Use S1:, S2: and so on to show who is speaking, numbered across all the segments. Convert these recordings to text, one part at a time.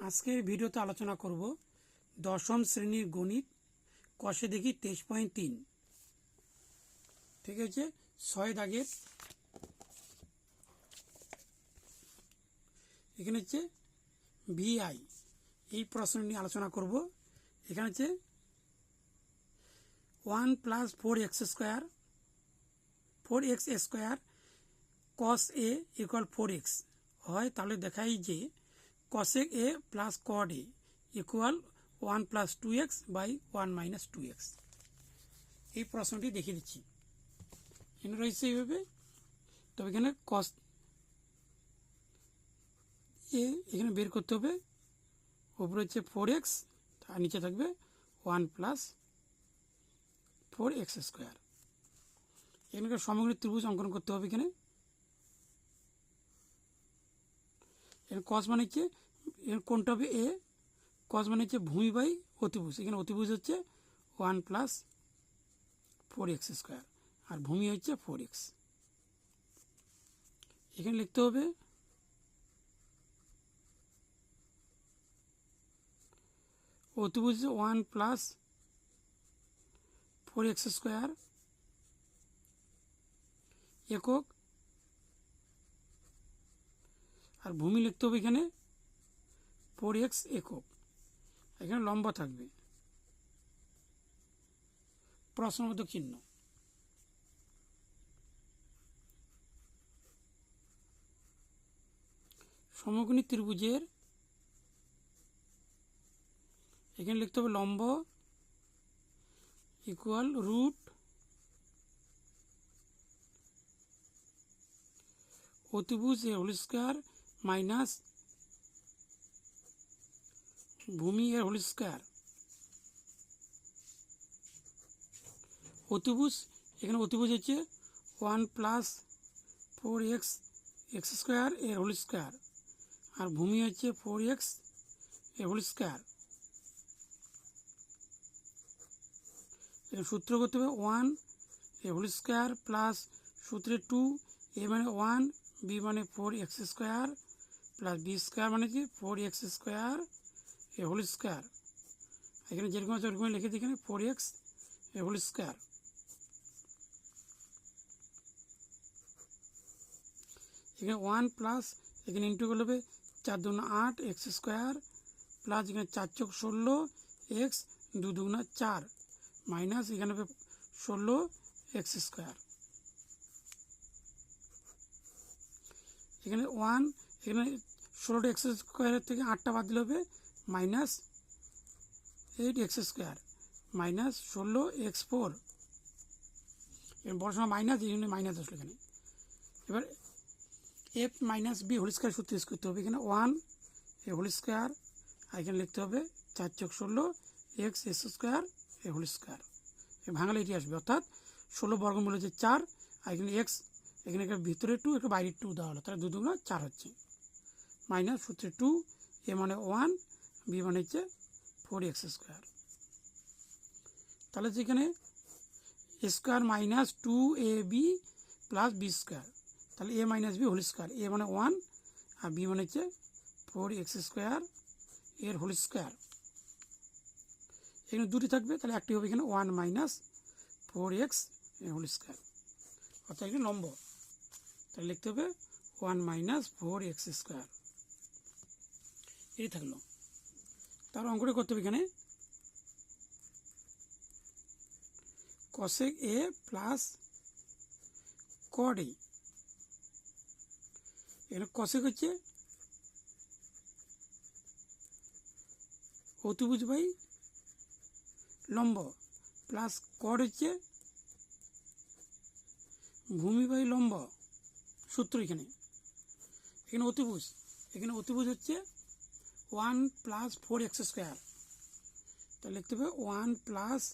S1: আজকের ভিডিওতে আলোচনা করব দশম শ্রেণীর গণিত কষে দেখি 23.3। ঠিক আছে, 6 দাগের এখানে হচ্ছে ভিআই, এই প্রশ্ন নিয়ে আলোচনা করব। এখানে হচ্ছে 1 + 4x square 4x square cos a = 4x হয়, তাহলে দেখাই যে cosec a + cot a = 1 + 2x / 1 - 2x। এই প্রশ্নটি দেখিয়ে দিচ্ছি। এখানে রয়েছে এইভাবে, তবে এখানে cos a এখানে বের করতে হবে। উপরে হচ্ছে 4x আর নিচে থাকবে 1 + 4x স্কোয়ার। এখানে সমকোণী ত্রিভুজ অঙ্কন করতে হবে। এখানে cos মানে হচ্ছে কোণটা হবে a, cos মানে হচ্ছে ভূমি বাই অতিভুজ। এখানে অতিভুজ হচ্ছে 1 + 4x স্কোয়ার আর ভূমি হচ্ছে 4x। এখানে লিখতে হবে অতিভুজ 1 + 4x স্কোয়ার একক, আর ভূমি লিখতে হবে এখানে 4x একক। এখানে লম্ব থাকবে প্রশ্নবোধক চিহ্ন। সমকোণী ত্রিভুজের এখানে লিখতে হবে লম্ব = রুট অতিভুজ এর হোল স্কোয়ার মাইনাস ভূমি এর হোল স্কোয়ার। অতিভুজ এখানে অতিভুজ হচ্ছে 1 + 4x স্কোয়ার এর হোল স্কোয়ার আর ভূমি হচ্ছে 4x এর হোল স্কোয়ার। এর সূত্র করতে হবে 1 এর হোল স্কোয়ার প্লাস সূত্রে 2 a মানে 1 b মানে 4x square plus b square মানে কি 4x স্কোয়ার এর হোল স্কোয়ার। এখানে যেরকম আছে ওরকম লিখে দিই, এখানে 4x এর হোল স্কোয়ার। এখানে 1 প্লাস এখানে ইন্টু করলে হবে 4 × 2 = 8 x স্কোয়ার প্লাস এখানে 4 × 16 x 2 × 2 = 4 মাইনাস এখানে হবে 16 x স্কোয়ার। এখানে 1 এখানে 16টা x স্কোয়ারের থেকে 8টা বাদ দিলে হবে minus 8x square minus 16x4। এবার বড় সময় মাইনাস, এই জন্য মাইনাস আসলো এখানে। এবার f - b হোল স্কোয়ার সূত্র ইউজ করতে হবে। এখানে 1 এর হোল স্কোয়ার আর এখানে লিখতে হবে 4 × 16 x স্কোয়ার এর হোল স্কোয়ার। ভাঙালে এটি আসবে, অর্থাৎ 16 বর্গমূল হচ্ছে 4 আর এখানে এক্স এখানে ভিতরে 2 একটু বাইরে 2 দেওয়া হলো, তাহলে 2 × 2 = 4 হচ্ছে মাইনাস সূত্রে 2 a মানে 1 b মানে হচ্ছে 4x স্কোয়ার। তাহলে যেখানে square minus 2ab + b square, তাহলে a - b whole square, a মানে 1 আর b মানে হচ্ছে 4x স্কোয়ার এর হোল স্কোয়ার। এখানে দুটি থাকবে, তাহলে একটি হবে এখানে 1 - 4x এর হোল স্কোয়ার, অর্থাৎ এখানে লম্ব। তাহলে লিখতে হবে 1 - 4x স্কোয়ার। এই থাকলো। তার অঙ্কটা করতে হবে এখানে cosec a + cot a। এখানে cosec হচ্ছে অতিভুজ বাই লম্ব প্লাস cot হচ্ছে ভূমি বাই লম্ব। সূত্র এখানে অতিভুজ হচ্ছে 1 + 4x স্কোয়ার, তাহলে লিখতে হবে 1 +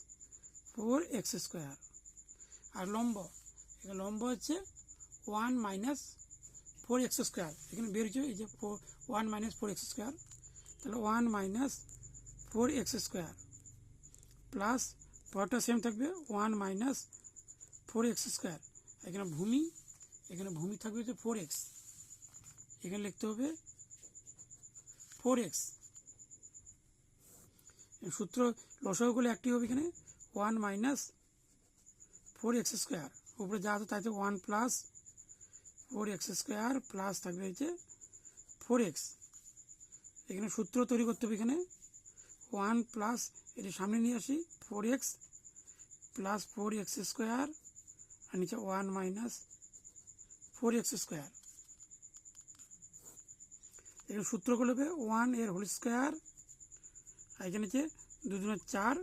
S1: 4x স্কোয়ার। আর লম্ব হচ্ছে 1 - 4x স্কোয়ার। এখানে বের হচ্ছে এই যে 1 - 4x স্কোয়ার, তাহলে 1 - 4x স্কোয়ার প্লাস পরটা সেম থাকবে 1 - 4x স্কোয়ার। এখানে ভূমি থাকবে হচ্ছে 4x, এখানে লিখতে হবে 4x সূত্র লসাগু করলে একটি হবে এখানে 1 মাইনাস 4x স্কোয়ার, উপরে যা আছে তাই তো 1 প্লাস 4x স্কোয়ার প্লাস থাকবে হচ্ছে 4x। এখানে সূত্র তৈরি করতে হবে, এখানে 1 প্লাস এটি সামনে নিয়ে আসি 4x প্লাস 4x স্কোয়ার আর নিচে 1 মাইনাস 4x স্কোয়ার। এখানে সূত্র করলে হবে 1 এর হোল স্কোয়ার আর এখানে হচ্ছে 2 দুগুণে 4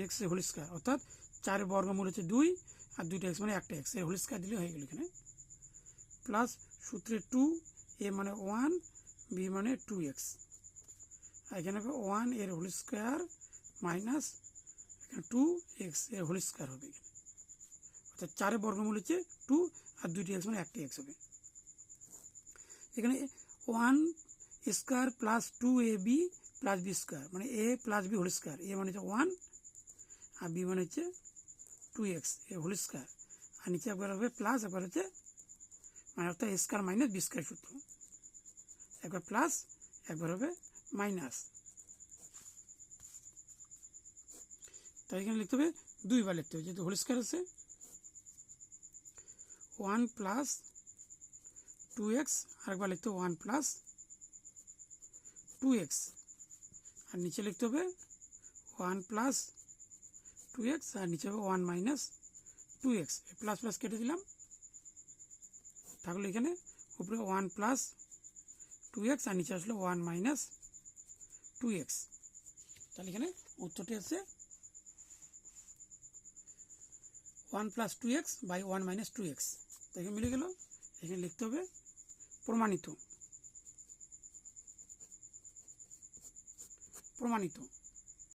S1: এক্স এর হোল স্কোয়ার, অর্থাৎ 4 বর্গমূল হচ্ছে 2 আর 2টা এক্স মানে একটা এক্স এর হোল স্কোয়ার দিলে হয়ে গেল এখানে। প্লাস সূত্রে 2 এ মানে 1 বি মানে 2x আর এখানে হবে 1 এর হোল স্কোয়ার মাইনাস এখানে 2x এর হোল স্কোয়ার হবে এখানে, অর্থাৎ 4 বর্গমূল হচ্ছে 2 আর 2টি এক্স মানে একটা এক্স হবে। এখানে 1 square plus 2ab plus b square মানে a plus b whole square, a মানে হচ্ছে 1 আর বি মানে হচ্ছে 2x এ হোল স্কোয়ার আর নিচে একবার হবে প্লাস একবার হচ্ছে মানে অর্থাৎ এ স্কোয়ার মাইনাস বি স্কোয়ার সূত্র, একবার প্লাস একবার হবে মাইনাস। তাই এখানে লিখতে হবে 2 বার লিখতে হবে, যেহেতু হোল স্কোয়ার আছে 1 প্লাস 2x আরেকবার লিখতে হবে 1 প্লাস 2x আর নিচে লিখতে হবে 1 প্লাস 2x আর নিচে হবে 1 মাইনাস 2x, প্লাস প্লাস কেটে দিলাম, থাকলো এখানে উপরে 1 প্লাস 2x আর নিচে আসলো 1 মাইনাস 2x। তাহলে এখানে উত্তরটি আছে 1 plus 2x by 1 minus 2x। তো এখানে মিলে গেল। এখানে লিখতে হবে প্রমাণিত।